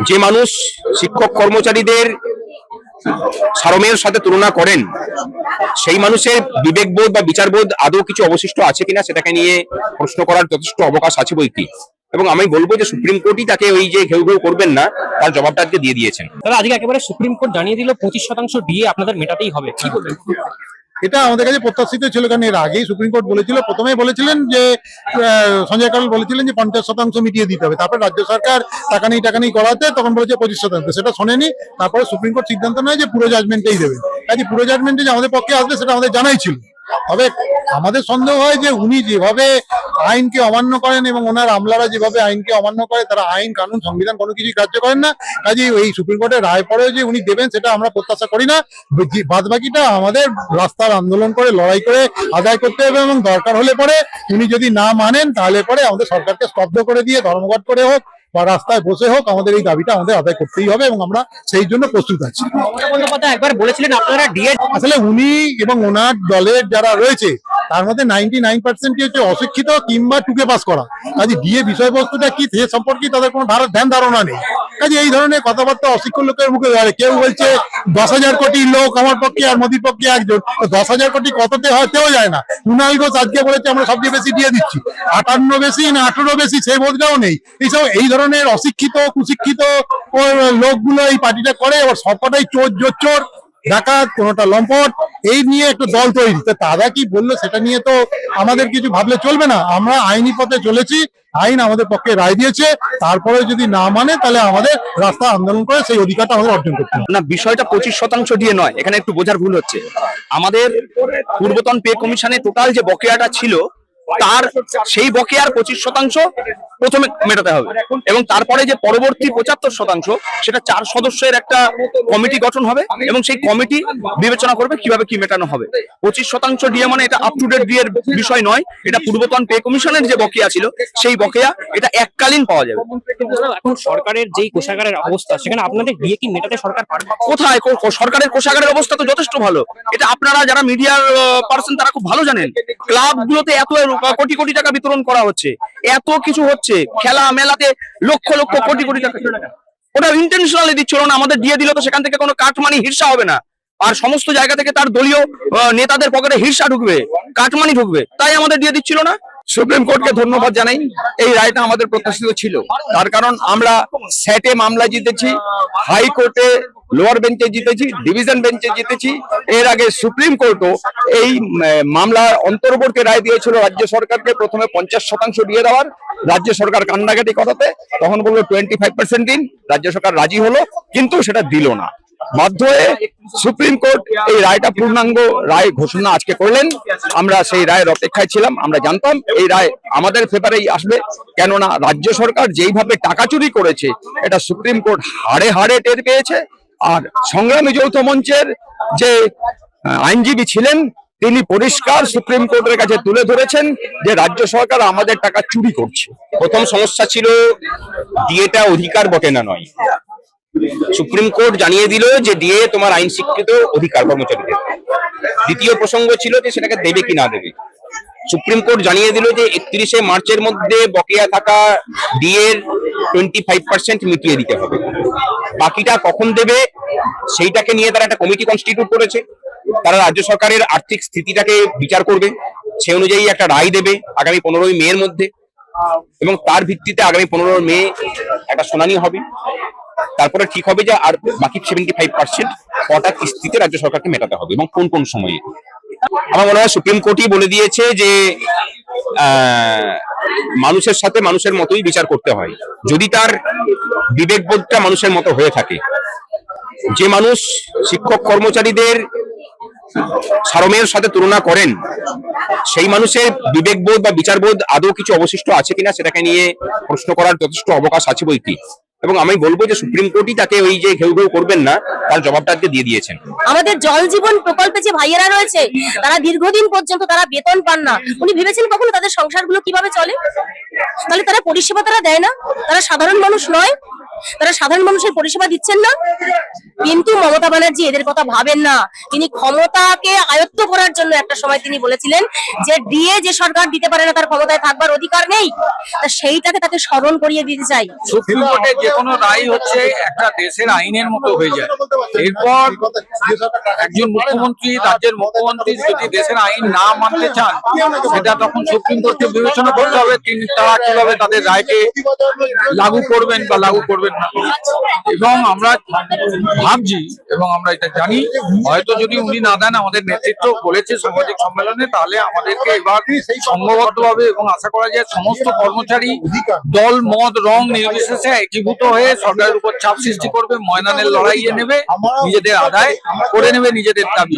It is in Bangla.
যে মানুষ শিক্ষক কর্মচারীদের সারমেয়ের সাথে তুলনা করেন, সেই মানুষের বিবেকবোধ বা বিচারবোধ আদৌ কিছু অবশিষ্ট আছে কিনা সেটাকে নিয়ে প্রশ্ন করার যথেষ্ট অবকাশ আছে বই কি। এবং আমি বলবো যে সুপ্রিম কোর্টই তাকে ওই যে ঘেউ ঘেউ করবেন না তার জবাবটা আজকে দিয়ে দিয়েছেন। তাহলে আজকে একেবারে সুপ্রিম কোর্ট জানিয়ে দিল 25% ডিএ আপনাদের মেটাতেই হবে, কি বলবেন? এটা আমাদের কাছে প্রত্যাশিত ছিল, কারণ এর আগেই সুপ্রিম কোর্ট বলেছিল, প্রথমেই বলেছিলেন যে সঞ্জয় কারোল বলেছিলেন যে 50% মিটিয়ে দিতে হবে, তারপর রাজ্য সরকার টাকা নেই করাতে তখন বলেছে 25%, সেটা শোনেনি। তারপরে সুপ্রিম কোর্ট সিদ্ধান্ত নেয় যে পুরো জাজমেন্টেই দেবে। কাজে পুরো জাজমেন্টে যে আমাদের পক্ষে আসবে সেটা আমাদের জানাই ছিল। তবে আমাদের সন্দেহ হয় যে উনি যেভাবে আইনকে অমান্য করেন এবং ওনার আমলারা যেভাবে আইনকে অমান্য করে, তারা আইন কানুন সংবিধান কোনো কিছুই গ্রাহ্য করেন না। কাজে এই সুপ্রিম কোর্টের রায় পরেও যে উনি দেবেন সেটা আমরা প্রত্যাশা করি না। বাদ বাকিটা আমাদের রাস্তার আন্দোলন করে লড়াই করে আদায় করতে হবে, এবং দরকার হলে পরে উনি যদি না মানেন তাহলে পরে আমাদের সরকারকে স্তব্ধ করে দিয়ে ধর্মঘট করে হোক বা রাস্তায় বসে হোক আমাদের এই দাবিটা আমাদের আদায় করতেই হবে, এবং আমরা সেই জন্য প্রস্তুত আছি। একবার বলেছিলেন আপনারা ডিএ, আসলে উনি এবং ওনার দলের যারা রয়েছে তার মধ্যে 99% হচ্ছে অশিক্ষিত কিংবা টুকে পাস করা। কাজে ডিএ বিষয়বস্তুটা কি সে সম্পর্কে তাদের কোনো ধ্যান ধারণা নেই। কাজে এই ধরনের কথাবার্তা অশিক্ষিত লোকের মুখে ধরে। কেউ বলছে 10,000 কোটি লোক আমার পক্ষে আর মোদির পক্ষে একজন, 10,000 কোটি কততে হতেও যায় না। কুণাল ঘোষ আজকে বলেছে আমরা সবচেয়ে বেশি দিয়ে দিচ্ছি, 58 বেশি না 18 বেশি সেই বোধটাও নেই। এইসব এই ধরনের অশিক্ষিত কুশিক্ষিত লোকগুলো এই পার্টিটা করে, আবার সবকটাই চোর জোচ্চোর ডাকাত কোনটা লম্পট, এই নিয়ে একটা দল তৈরি। তো তারা কি বললো সেটা নিয়ে তো আমাদের কিছু ভাবলে চলবে না। আমরা আইনি পথে চলেছি, আইন আমাদের পক্ষে রায় দিয়েছে, তারপরে যদি না মানে তাহলে আমাদের রাস্তা আন্দোলন করে সেই অধিকারটা আমাদের অর্জন করতে হবে। না, বিষয়টা 25% দিয়ে নয়, এখানে একটু বোঝার ভুল হচ্ছে। আমাদের পূর্বতন পে কমিশনে টোটাল যে বকেয়াটা ছিল তার সেই বকেয়ার 25% প্রথমে মেটাতে হবে, এবং তারপরে যে পরবর্তী 75% সেটা 4 সদস্যের একটা কমিটি গঠন হবে, এবং সেই কমিটি বিবেচনা করবে কিভাবে কি মেটানো হবে। 25% ডিএ মানে এটা আপ টু ডেট ডিএর বিষয় নয়, এটা পূর্বতন পে কমিশনের যে বকেয়া ছিল সেই বকেয়া, এটা এককালীন পাওয়া যাবে। এখন সরকারের যেই কোষাগারের অবস্থা, সেখানে আপনাদের ডিএ কি মেটাতে সরকার পারবে? কোথায় সরকারের কোষাগারের অবস্থা তো যথেষ্ট ভালো। এটা আপনারা যারা মিডিয়ার পার্সন তারা খুব ভালো জানেন। ক্লাবগুলোতে এত কোটি কোটি টাকা বিতরণ করা হচ্ছে, এত কিছু হচ্ছে, খেলা মেলাতে লক্ষ লক্ষ কোটি কোটি টাকা। ওটা ইন্টেনশনালি দিচ্ছিল না, আমাদের দিয়ে দিল তো সেখান থেকে কোনো কাটমানি হিরসা হবে না, আর সমস্ত জায়গা থেকে তার দলীয় নেতাদের পকেটে হিরসা ঢুকবে, কাটমানি ঢুকবে, তাই আমাদের দিয়ে দিচ্ছিল না। সুপ্রিম কোর্টকে ধন্যবাদ জানাই, এই রায়টা আমাদের প্রত্যাশিত ছিল। তার কারণ আমরা স্যাটে মামলা জিতেছি, হাইকোর্টে লোয়ার বেঞ্চে জিতেছি, ডিভিশন বেঞ্চে জিতেছি। এর আগে সুপ্রিম কোর্টও এই মামলার অন্তর্বর্তী রায় দিয়েছিল রাজ্য সরকারকে প্রথমে 50% দিয়ে দেওয়ার, রাজ্য সরকার কান্নাকাটি করাতে তখন বললো 25% দিন, রাজ্য সরকার রাজি হলো, কিন্তু সেটা দিল না। বাধ্য হয়ে সুপ্রিম কোর্ট এই রায়টা পূর্ণাঙ্গ রায় ঘোষণা আজকে করলেন। আমরা সেই রায়ের অপেক্ষায় ছিলাম, আমরা জানতাম এই রায় আমাদের ফেভারেই আসবে, কেননা রাজ্য সরকার যেইভাবে টাকা চুরি করেছে এটা সুপ্রিম কোর্ট হাড়ে হাড়ে টের পেয়েছে। আর সংগ্রামী যৌথ মঞ্চের যে আইনজীবী ছিলেন তিনি পরিষ্কার সুপ্রিম কোর্টের কাছে তুলে ধরেছেন যে রাজ্য সরকার আমাদের টাকা চুরি করছে। প্রথম সমস্যা ছিল ডিএটা অধিকার বটে না নয়। সুপ্রিম কোর্ট জানিয়ে দিল যে ডিএ তোমার আইন স্বীকৃত অধিকার কর্মচারীদের। দ্বিতীয় প্রসঙ্গ ছিল যে সেটাকে দেবে কি না দেবে। সুপ্রিম কোর্ট জানিয়ে দিল যে 31শে মার্চের মধ্যে বকেয়া থাকা ডিএ 25% মিটিয়ে দিতে হবে। বাকিটা কখন দেবে সেইটাকে নিয়ে তারা একটা কমিটি কনস্টিটিউট করেছে। তারা রাজ্য সরকারের আর্থিক স্থিতিটাকে বিচার করবে, সে অনুযায়ী একটা রায় দেবে আগামী 15ই মের মধ্যে, এবং তার ভিত্তিতে আগামী 15 মে একটা শুনানি হবে। তারপরে ঠিক হবে যে আর বাকি 75% কটা কিস্তিতে রাজ্য সরকারকে মেটাতে হবে এবং কোন কোন সময়ে। আমার মনে হয় সুপ্রিম কোর্টই বলে দিয়েছে যে মানুষের সাথে মানুষের মতোই বিচার করতে হয়, যদি তার বিবেকবোধটা মানুষের মতো হয়ে থাকে। যে মানুষ শিক্ষক কর্মচারীদের সারমেয়ের সাথে তুলনা করেন, সেই মানুষের বিবেকবোধ বা বিচারবোধ আদৌ কিছু অবশিষ্ট আছে কিনা সেটাকে নিয়ে প্রশ্ন করার যথেষ্ট অবকাশ আছে বই কি। এবং আমি বলবো যে সুপ্রিম কোর্টই তাকে ওই যে ঘেউ ঘেউ করবেন না তার জবাবটা আজকে দিয়ে দিয়েছেন। আমাদের জল জীবন প্রকল্পে যে ভাইয়েরা রয়েছে তারা দীর্ঘদিন পর্যন্ত তারা বেতন পান না। উনি ভেবেছেন কখনো তাদের সংসারগুলো কিভাবে চলে? তাহলে তারা পরিষেবা তারা দেয় না, তারা সাধারণ মানুষ নয়, তারা সাধারণ মানুষের পরিষেবা দিচ্ছেন না। কিন্তু মমতা ব্যানার্জি এদের কথা ভাবেন না। তিনি ক্ষমতাকে আয়ত্ত করার জন্য একটা সময় তিনি বলেছিলেন যে ডিএ যে সরকার দিতে পারে না তার ক্ষমতায় থাকবার অধিকার নেই। তা সেইটাকে তাকে স্মরণ করিয়ে দিতে চাই। সুপ্রিম কোর্টে যে কোনো রায় হচ্ছে একটা দেশের আইনের মতো হয়ে যায়। এরপর একজন মুখ্যমন্ত্রী, রাজ্যের মুখ্যমন্ত্রী যদি দেশের আইন না মানতে চান, সেটা তখন সুপ্রিম কোর্টকে বিবেচনা করতে হবে তারা কিভাবে তাদের রায়কে লাগু করবেন বা লাগু করবেন না। এবং আমরা ভাবছি এবং আমরা এটা জানি, হয়তো যদি উনি না দেন, আমাদের নেতৃত্ব বলেছে সাংবাদিক সম্মেলনে, তাহলে আমাদেরকে এবার সংঘবদ্ধভাবে এবং আশা করা যায় সমস্ত কর্মচারী দল মত রং নির্বিশেষে একীভূত হয়ে সরকারের উপর চাপ সৃষ্টি করবে, ময়দানের লড়াইয়ে নেবে, নিজেদের আদায় করে নেবে নিজেদের দাবি।